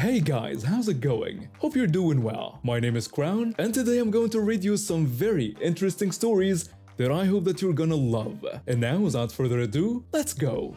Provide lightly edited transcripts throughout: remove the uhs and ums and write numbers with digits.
Hey guys, how's it going? Hope you're doing well. My name is Crown, and today I'm going to read you some very interesting stories that I hope that you're gonna love. And now, without further ado, let's go!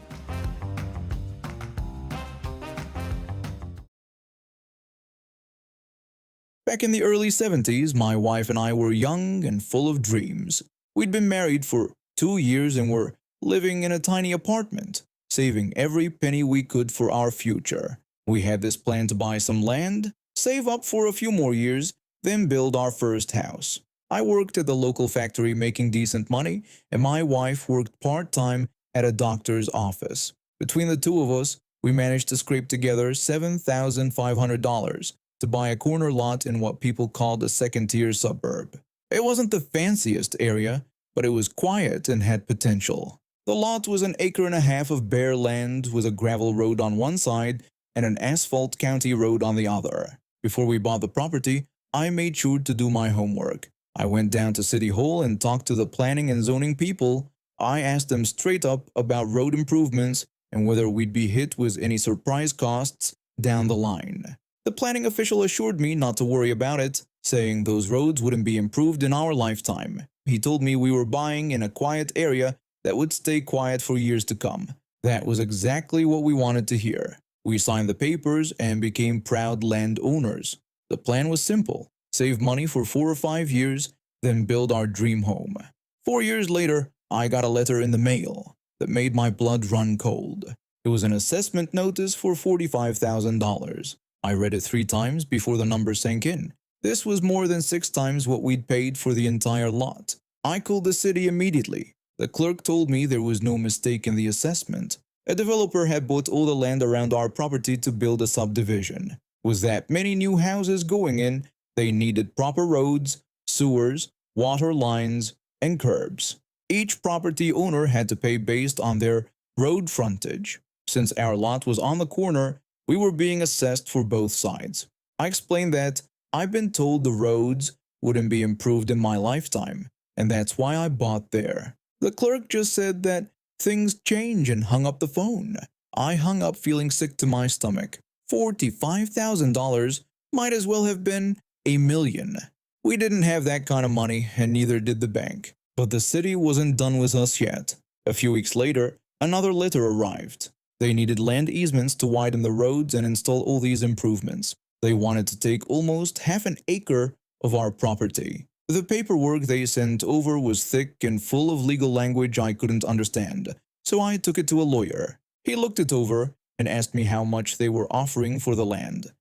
Back in the early 70s, my wife and I were young and full of dreams. We'd been married for 2 years and were living in a tiny apartment, saving every penny we could for our future. We had this plan to buy some land, save up for a few more years, then build our first house. I worked at the local factory making decent money, and my wife worked part-time at a doctor's office. Between the two of us, we managed to scrape together $7,500 to buy a corner lot in what people called a second-tier suburb. It wasn't the fanciest area, but it was quiet and had potential. The lot was an acre and a half of bare land with a gravel road on one side and an asphalt county road on the other. Before we bought the property, I made sure to do my homework. I went down to City Hall and talked to the planning and zoning people. I asked them straight up about road improvements and whether we'd be hit with any surprise costs down the line. The planning official assured me not to worry about it, saying those roads wouldn't be improved in our lifetime. He told me we were buying in a quiet area that would stay quiet for years to come. That was exactly what we wanted to hear. We signed the papers and became proud landowners. The plan was simple: save money for 4 or 5 years, then build our dream home. 4 years later, I got a letter in the mail that made my blood run cold. It was an assessment notice for $45,000. I read it 3 times before the number sank in. This was more than 6 times what we'd paid for the entire lot. I called the city immediately. The clerk told me there was no mistake in the assessment. A developer had bought all the land around our property to build a subdivision. With that many new houses going in, they needed proper roads, sewers, water lines, and curbs. Each property owner had to pay based on their road frontage. Since our lot was on the corner, we were being assessed for both sides. I explained that I've been told the roads wouldn't be improved in my lifetime, and that's why I bought there. The clerk just said that things change and hung up the phone. I hung up feeling sick to my stomach. $45,000 might as well have been $1 million. We didn't have that kind of money, and neither did the bank. But the city wasn't done with us yet. A few weeks later, another letter arrived. They needed land easements to widen the roads and install all these improvements. They wanted to take almost half an acre of our property. The paperwork they sent over was thick and full of legal language I couldn't understand, so I took it to a lawyer. He looked it over and asked me how much they were offering for the land.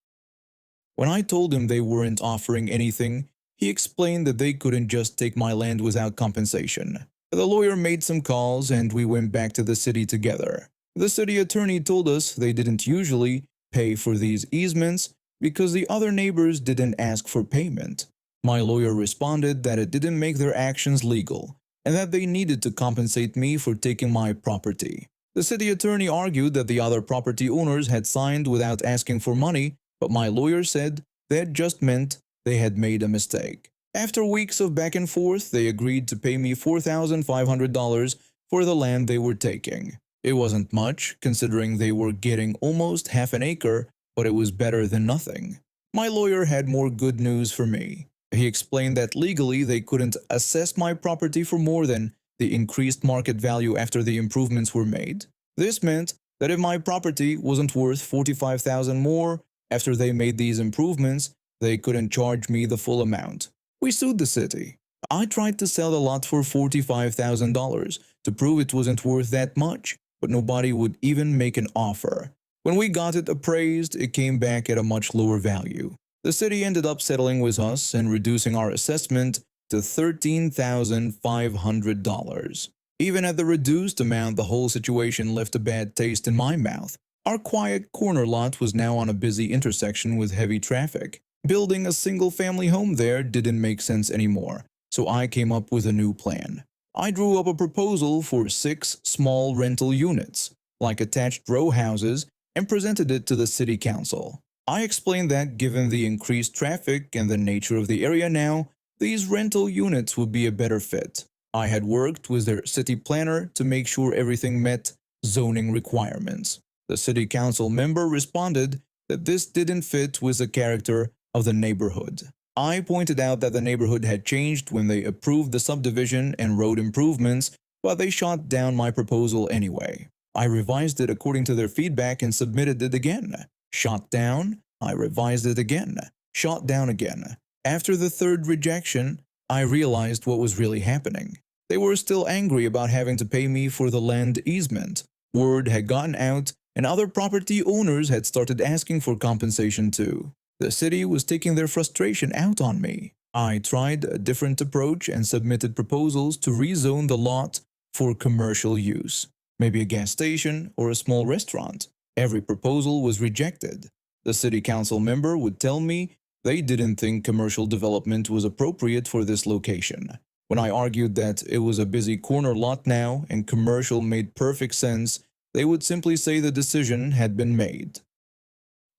When I told him they weren't offering anything, he explained that they couldn't just take my land without compensation. The lawyer made some calls and we went back to the city together. The city attorney told us they didn't usually pay for these easements because the other neighbors didn't ask for payment. My lawyer responded that it didn't make their actions legal and that they needed to compensate me for taking my property. The city attorney argued that the other property owners had signed without asking for money, but my lawyer said that just meant they had made a mistake. After weeks of back and forth, they agreed to pay me $4,500 for the land they were taking. It wasn't much, considering they were getting almost half an acre, but it was better than nothing. My lawyer had more good news for me. He explained that legally they couldn't assess my property for more than the increased market value after the improvements were made. This meant that if my property wasn't worth $45,000 more after they made these improvements, they couldn't charge me the full amount. We sued the city. I tried to sell the lot for $45,000 to prove it wasn't worth that much, but nobody would even make an offer. When we got it appraised, it came back at a much lower value. The city ended up settling with us and reducing our assessment to $13,500. Even at the reduced amount, the whole situation left a bad taste in my mouth. Our quiet corner lot was now on a busy intersection with heavy traffic. Building a single-family home there didn't make sense anymore, so I came up with a new plan. I drew up a proposal for 6 small rental units, like attached row houses, and presented it to the city council. I explained that given the increased traffic and the nature of the area now, these rental units would be a better fit. I had worked with their city planner to make sure everything met zoning requirements. The city council member responded that this didn't fit with the character of the neighborhood. I pointed out that the neighborhood had changed when they approved the subdivision and road improvements, but they shot down my proposal anyway. I revised it according to their feedback and submitted it again. Shot down, I revised it again. Shot down again. After the third rejection, I realized what was really happening. They were still angry about having to pay me for the land easement. Word had gotten out, and other property owners had started asking for compensation too. The city was taking their frustration out on me. I tried a different approach and submitted proposals to rezone the lot for commercial use, maybe a gas station or a small restaurant. Every proposal was rejected. The city council member would tell me they didn't think commercial development was appropriate for this location. When I argued that it was a busy corner lot now and commercial made perfect sense, they would simply say the decision had been made.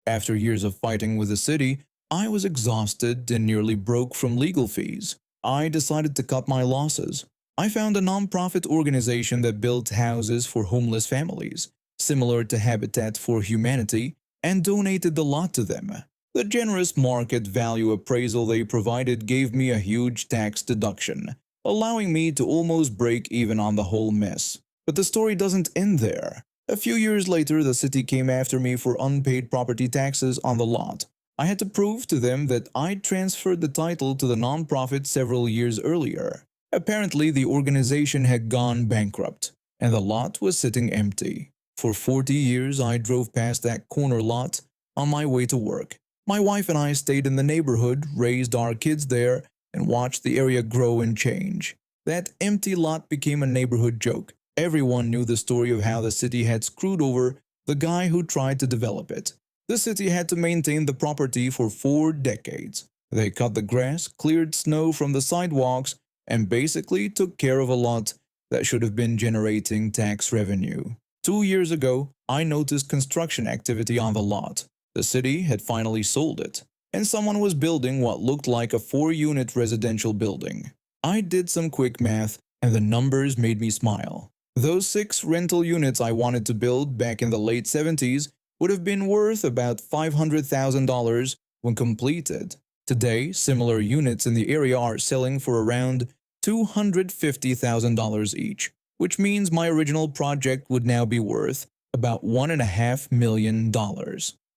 After years of fighting with the city, I was exhausted and nearly broke from legal fees. I decided to cut my losses. I found a non-profit organization that built houses for homeless families, similar to Habitat for Humanity, and donated the lot to them. The generous market value appraisal they provided gave me a huge tax deduction, allowing me to almost break even on the whole mess. But the story doesn't end there. A few years later, the city came after me for unpaid property taxes on the lot. I had to prove to them that I'd transferred the title to the nonprofit several years earlier. Apparently, the organization had gone bankrupt, and the lot was sitting empty. For 40 years, I drove past that corner lot on my way to work. My wife and I stayed in the neighborhood, raised our kids there, and watched the area grow and change. That empty lot became a neighborhood joke. Everyone knew the story of how the city had screwed over the guy who tried to develop it. The city had to maintain the property for 4 decades. They cut the grass, cleared snow from the sidewalks, and basically took care of a lot that should have been generating tax revenue. 2 years ago, I noticed construction activity on the lot. The city had finally sold it, and someone was building what looked like a 4-unit residential building. I did some quick math, and the numbers made me smile. Those 6 rental units I wanted to build back in the late 70s would have been worth about $500,000 when completed. Today, similar units in the area are selling for around $250,000 each, which means my original project would now be worth about $1.5 million.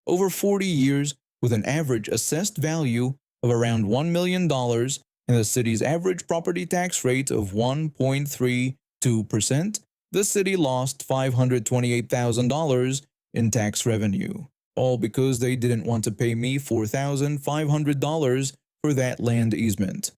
Over 40 years, with an average assessed value of around $1 million and the city's average property tax rate of 1.32%, the city lost $528,000 in tax revenue, all because they didn't want to pay me $4,500 for that land easement.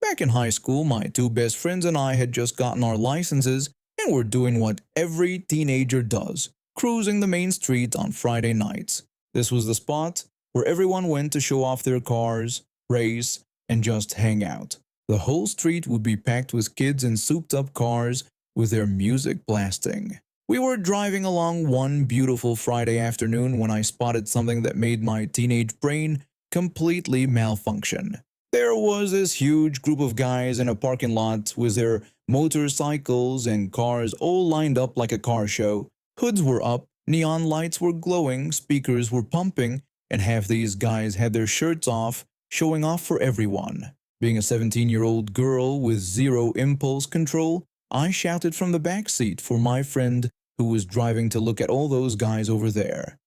Back in high school, my 2 best friends and I had just gotten our licenses and were doing what every teenager does, cruising the main street on Friday nights. This was the spot where everyone went to show off their cars, race, and just hang out. The whole street would be packed with kids in souped-up cars with their music blasting. We were driving along one beautiful Friday afternoon when I spotted something that made my teenage brain completely malfunction. There was this huge group of guys in a parking lot with their motorcycles and cars all lined up like a car show. Hoods were up, neon lights were glowing, speakers were pumping, and half these guys had their shirts off, showing off for everyone. Being a 17-year-old girl with zero impulse control, I shouted from the back seat for my friend who was driving to look at all those guys over there.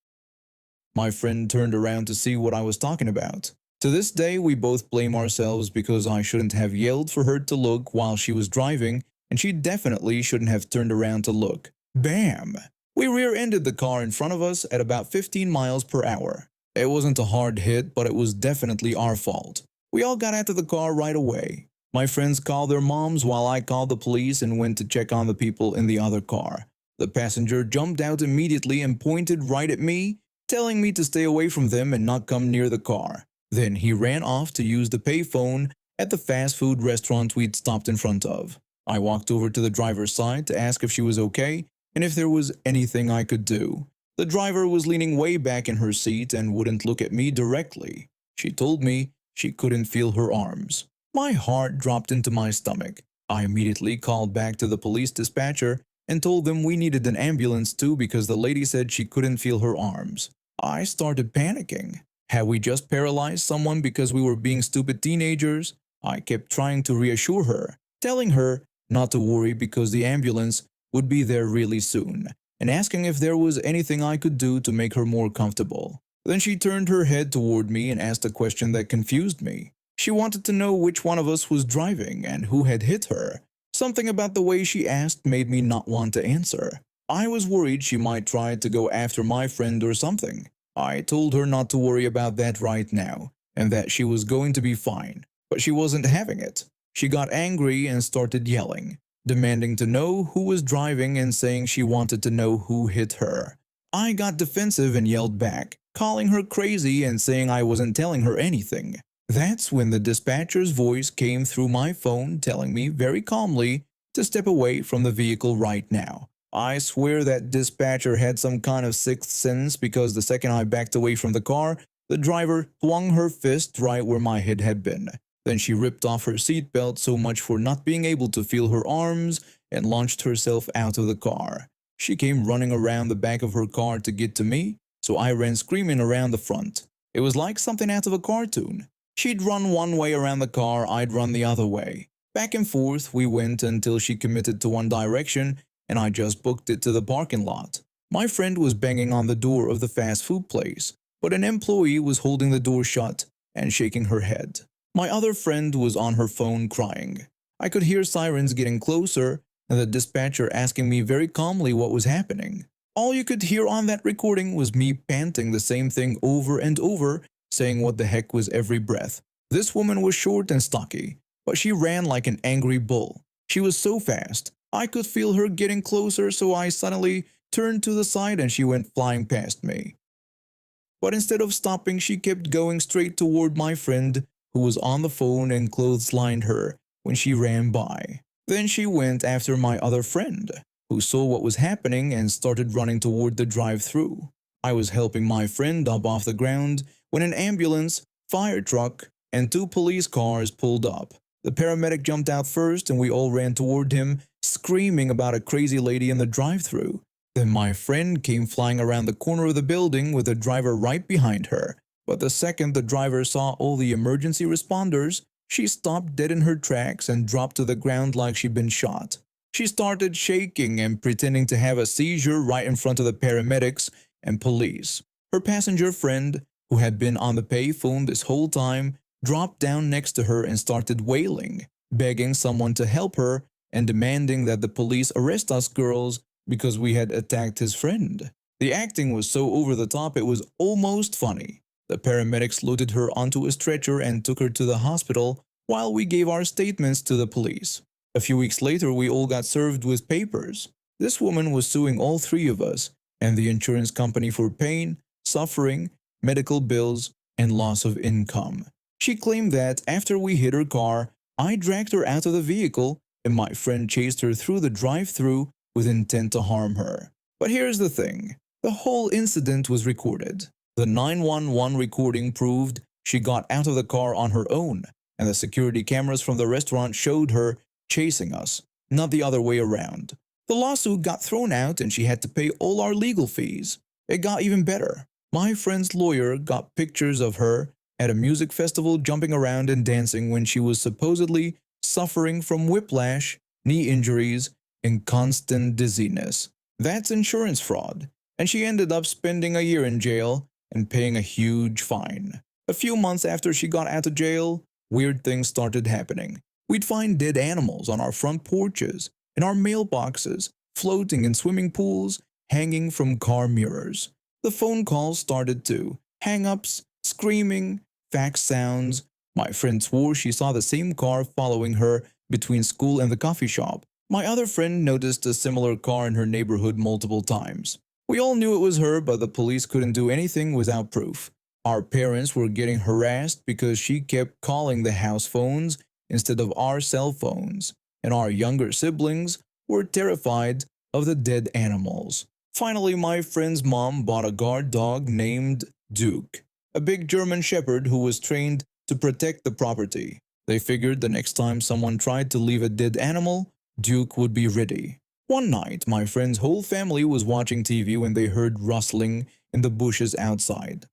My friend turned around to see what I was talking about. To this day, we both blame ourselves because I shouldn't have yelled for her to look while she was driving, and she definitely shouldn't have turned around to look. Bam! We rear-ended the car in front of us at about 15 miles per hour. It wasn't a hard hit, but it was definitely our fault. We all got out of the car right away. My friends called their moms while I called the police and went to check on the people in the other car. The passenger jumped out immediately and pointed right at me, telling me to stay away from them and not come near the car. Then he ran off to use the payphone at the fast food restaurant we'd stopped in front of. I walked over to the driver's side to ask if she was okay and if there was anything I could do. The driver was leaning way back in her seat and wouldn't look at me directly. She told me she couldn't feel her arms. My heart dropped into my stomach. I immediately called back to the police dispatcher and told them we needed an ambulance too because the lady said she couldn't feel her arms. I started panicking. Had we just paralyzed someone because we were being stupid teenagers? I kept trying to reassure her, telling her not to worry because the ambulance would be there really soon, and asking if there was anything I could do to make her more comfortable. Then she turned her head toward me and asked a question that confused me. She wanted to know which one of us was driving and who had hit her. Something about the way she asked made me not want to answer. I was worried she might try to go after my friend or something. I told her not to worry about that right now, and that she was going to be fine, but she wasn't having it. She got angry and started yelling, demanding to know who was driving and saying she wanted to know who hit her. I got defensive and yelled back, calling her crazy and saying I wasn't telling her anything. That's when the dispatcher's voice came through my phone telling me very calmly to step away from the vehicle right now. I swear that dispatcher had some kind of sixth sense because the second I backed away from the car, the driver swung her fist right where my head had been. Then she ripped off her seatbelt, so much for not being able to feel her arms, and launched herself out of the car. She came running around the back of her car to get to me, so I ran screaming around the front. It was like something out of a cartoon. She'd run one way around the car, I'd run the other way. Back and forth we went until she committed to one direction and I just booked it to the parking lot. My friend was banging on the door of the fast food place, but an employee was holding the door shut and shaking her head. My other friend was on her phone crying. I could hear sirens getting closer and the dispatcher asking me very calmly what was happening. All you could hear on that recording was me panting the same thing over and over, saying what the heck was every breath. This woman was short and stocky, but she ran like an angry bull. She was so fast, I could feel her getting closer, so I suddenly turned to the side and she went flying past me. But instead of stopping, she kept going straight toward my friend, who was on the phone, and clotheslined her when she ran by. Then she went after my other friend, who saw what was happening and started running toward the drive-thru. I was helping my friend up off the ground when an ambulance, fire truck, and 2 police cars pulled up. The paramedic jumped out first and we all ran toward him, screaming about a crazy lady in the drive-thru. Then my friend came flying around the corner of the building with the driver right behind her. But the second the driver saw all the emergency responders, she stopped dead in her tracks and dropped to the ground like she'd been shot. She started shaking and pretending to have a seizure right in front of the paramedics and police. Her passenger friend, who had been on the payphone this whole time, dropped down next to her and started wailing, begging someone to help her and demanding that the police arrest us girls because we had attacked his friend. The acting was so over the top it was almost funny. The paramedics loaded her onto a stretcher and took her to the hospital while we gave our statements to the police. A few weeks later, we all got served with papers. This woman was suing all 3 of us and the insurance company for pain, suffering, medical bills, and loss of income. She claimed that after we hit her car, I dragged her out of the vehicle and my friend chased her through the drive-thru with intent to harm her. But here's the thing. The whole incident was recorded. The 911 recording proved she got out of the car on her own, and the security cameras from the restaurant showed her chasing us, not the other way around. The lawsuit got thrown out and she had to pay all our legal fees. It got even better. My friend's lawyer got pictures of her at a music festival jumping around and dancing when she was supposedly suffering from whiplash, knee injuries, and constant dizziness. That's insurance fraud, and she ended up spending a year in jail and paying a huge fine. A few months after she got out of jail, weird things started happening. We'd find dead animals on our front porches, in our mailboxes, floating in swimming pools, hanging from car mirrors. The phone calls started too. Hang-ups, screaming, fax sounds. My friend swore she saw the same car following her between school and the coffee shop. My other friend noticed a similar car in her neighborhood multiple times. We all knew it was her, but the police couldn't do anything without proof. Our parents were getting harassed because she kept calling the house phones instead of our cell phones, and our younger siblings were terrified of the dead animals. Finally, my friend's mom bought a guard dog named Duke, a big German shepherd who was trained to protect the property. They figured the next time someone tried to leave a dead animal, Duke would be ready. One night, my friend's whole family was watching TV when they heard rustling in the bushes outside.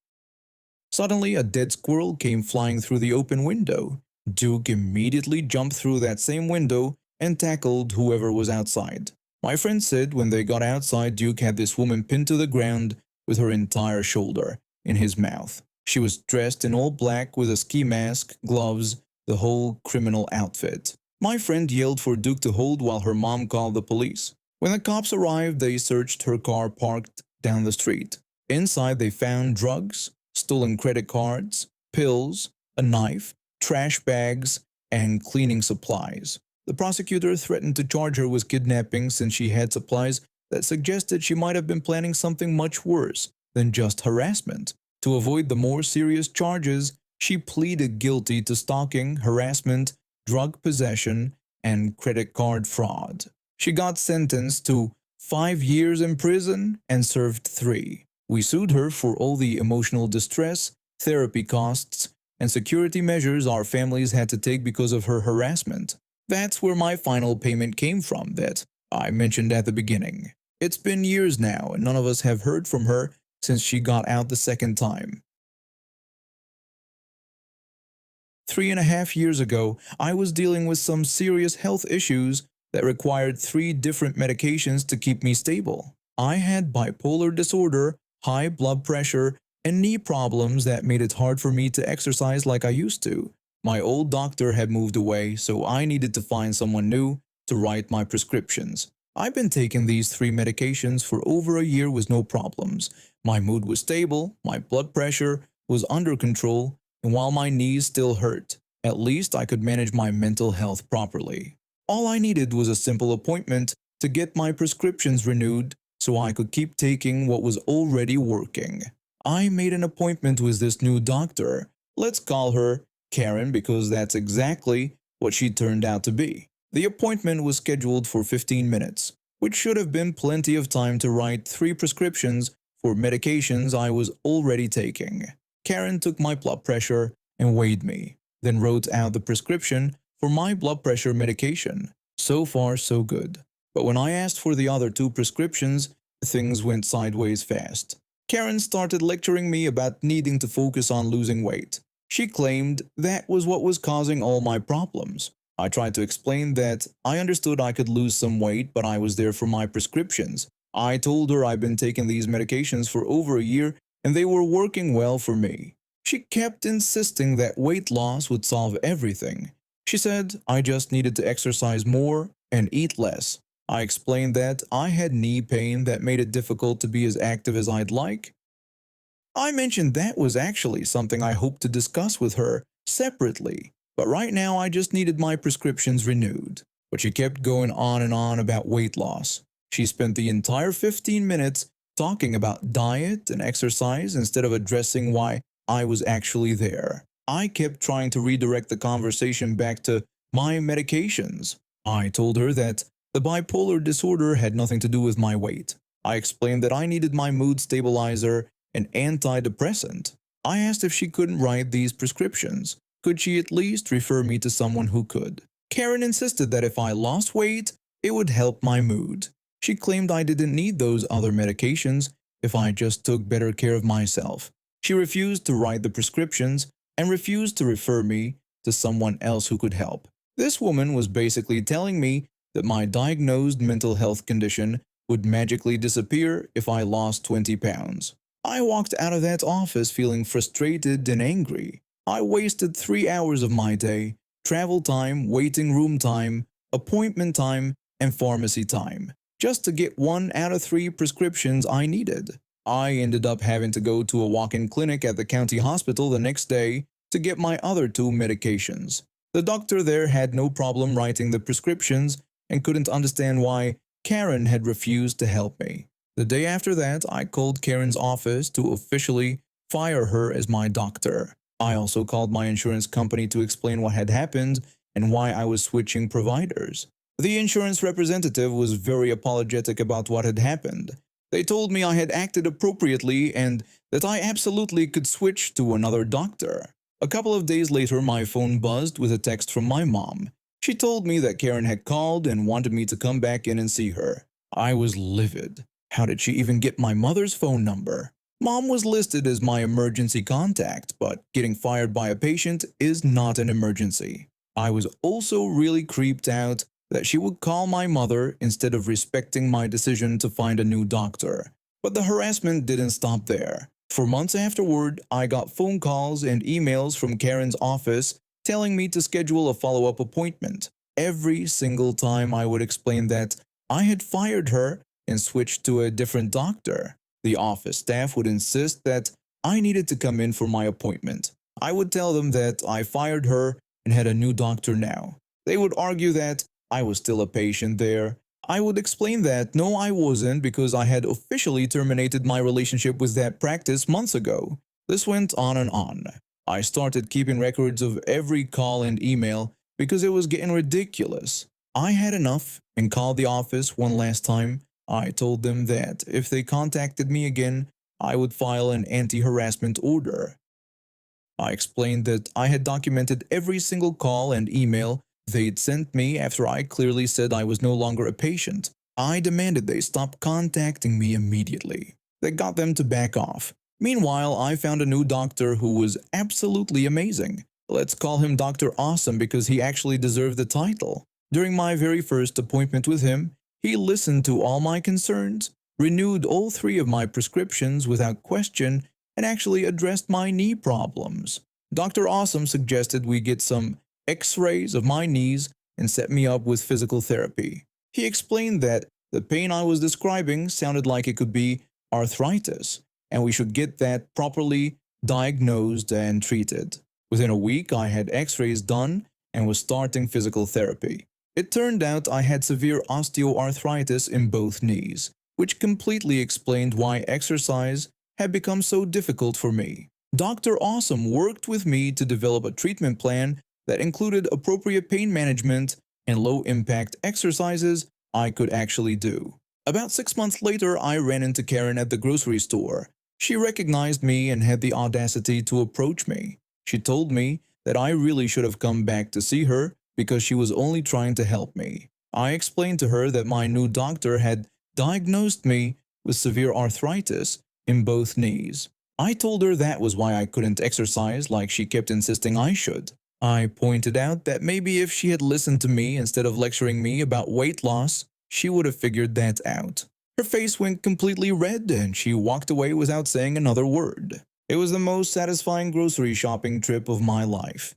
Suddenly, a dead squirrel came flying through the open window. Duke immediately jumped through that same window and tackled whoever was outside. My friend said when they got outside, Duke had this woman pinned to the ground with her entire shoulder in his mouth. She was dressed in all black with a ski mask, gloves, the whole criminal outfit. My friend yelled for Duke to hold while her mom called the police. When the cops arrived, they searched her car parked down the street. Inside, they found drugs, stolen credit cards, pills, a knife, trash bags, and cleaning supplies. The prosecutor threatened to charge her with kidnapping since she had supplies that suggested she might have been planning something much worse than just harassment. To avoid the more serious charges, she pleaded guilty to stalking, harassment, drug possession, and credit card fraud. She got sentenced to 5 years in prison and served 3. We sued her for all the emotional distress, therapy costs, and security measures our families had to take because of her harassment. That's where my final payment came from that I mentioned at the beginning. It's been years now, and none of us have heard from her since she got out the second time. 3.5 years ago, I was dealing with some serious health issues that required 3 different medications to keep me stable. I had bipolar disorder, high blood pressure, and knee problems that made it hard for me to exercise like I used to. My old doctor had moved away, so I needed to find someone new to write my prescriptions. I've been taking these 3 medications for over a year with no problems. My mood was stable, my blood pressure was under control, and while my knees still hurt, at least I could manage my mental health properly. All I needed was a simple appointment to get my prescriptions renewed so I could keep taking what was already working. I made an appointment with this new doctor. Let's call her Karen because that's exactly what she turned out to be. The appointment was scheduled for 15 minutes, which should have been plenty of time to write 3 prescriptions for medications I was already taking. Karen took my blood pressure and weighed me, then wrote out the prescription for my blood pressure medication. So far, so good. But when I asked for the other 2 prescriptions, things went sideways fast. Karen started lecturing me about needing to focus on losing weight. She claimed that was what was causing all my problems. I tried to explain that I understood I could lose some weight, but I was there for my prescriptions. I told her I'd been taking these medications for over a year and they were working well for me. She kept insisting that weight loss would solve everything. She said I just needed to exercise more and eat less. I explained that I had knee pain that made it difficult to be as active as I'd like. I mentioned that was actually something I hoped to discuss with her separately, but right now I just needed my prescriptions renewed. But she kept going on and on about weight loss. She spent the entire 15 minutes talking about diet and exercise instead of addressing why I was actually there. I kept trying to redirect the conversation back to my medications. I told her that the bipolar disorder had nothing to do with my weight. I explained that I needed my mood stabilizer and antidepressant. I asked if she couldn't write these prescriptions. Could she at least refer me to someone who could? Karen insisted that if I lost weight, it would help my mood. She claimed I didn't need those other medications if I just took better care of myself. She refused to write the prescriptions and refused to refer me to someone else who could help. This woman was basically telling me that my diagnosed mental health condition would magically disappear if I lost 20 pounds. I walked out of that office feeling frustrated and angry. I wasted 3 hours of my day, travel time, waiting room time, appointment time, and pharmacy time, just to get 1 out of 3 prescriptions I needed. I ended up having to go to a walk-in clinic at the county hospital the next day to get my other 2 medications. The doctor there had no problem writing the prescriptions and couldn't understand why Karen had refused to help me. The day after that, I called Karen's office to officially fire her as my doctor. I also called my insurance company to explain what had happened and why I was switching providers. The insurance representative was very apologetic about what had happened. They told me I had acted appropriately and that I absolutely could switch to another doctor. A couple of days later, my phone buzzed with a text from my mom. She told me that Karen had called and wanted me to come back in and see her. I was livid. How did she even get my mother's phone number? Mom was listed as my emergency contact, but getting fired by a patient is not an emergency. I was also really creeped out that she would call my mother instead of respecting my decision to find a new doctor. But the harassment didn't stop there. For months afterward, I got phone calls and emails from Karen's office telling me to schedule a follow-up appointment. Every single time I would explain that I had fired her and switched to a different doctor. The office staff would insist that I needed to come in for my appointment. I would tell them that I fired her and had a new doctor now. They would argue that I was still a patient there. I would explain that no, I wasn't, because I had officially terminated my relationship with that practice months ago. This went on and on. I started keeping records of every call and email because it was getting ridiculous. I had enough and called the office one last time. I told them that if they contacted me again, I would file an anti-harassment order. I explained that I had documented every single call and email they'd sent me after I clearly said I was no longer a patient. I demanded they stop contacting me immediately. That got them to back off. Meanwhile, I found a new doctor who was absolutely amazing. Let's call him Dr. Awesome because he actually deserved the title. During my very first appointment with him, he listened to all my concerns, renewed all 3 of my prescriptions without question, and actually addressed my knee problems. Dr. Awesome suggested we get some X-rays of my knees and set me up with physical therapy. He explained that the pain I was describing sounded like it could be arthritis, and we should get that properly diagnosed and treated. Within a week, I had X-rays done and was starting physical therapy. It turned out I had severe osteoarthritis in both knees, which completely explained why exercise had become so difficult for me. Dr. Awesome worked with me to develop a treatment plan that included appropriate pain management and low-impact exercises I could actually do. About 6 months later, I ran into Karen at the grocery store. She recognized me and had the audacity to approach me. She told me that I really should have come back to see her because she was only trying to help me. I explained to her that my new doctor had diagnosed me with severe arthritis in both knees. I told her that was why I couldn't exercise like she kept insisting I should. I pointed out that maybe if she had listened to me instead of lecturing me about weight loss, she would have figured that out. Her face went completely red and she walked away without saying another word. It was the most satisfying grocery shopping trip of my life.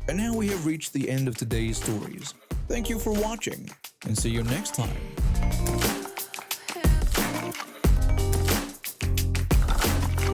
And now we have reached the end of today's stories. Thank you for watching, and see you next time.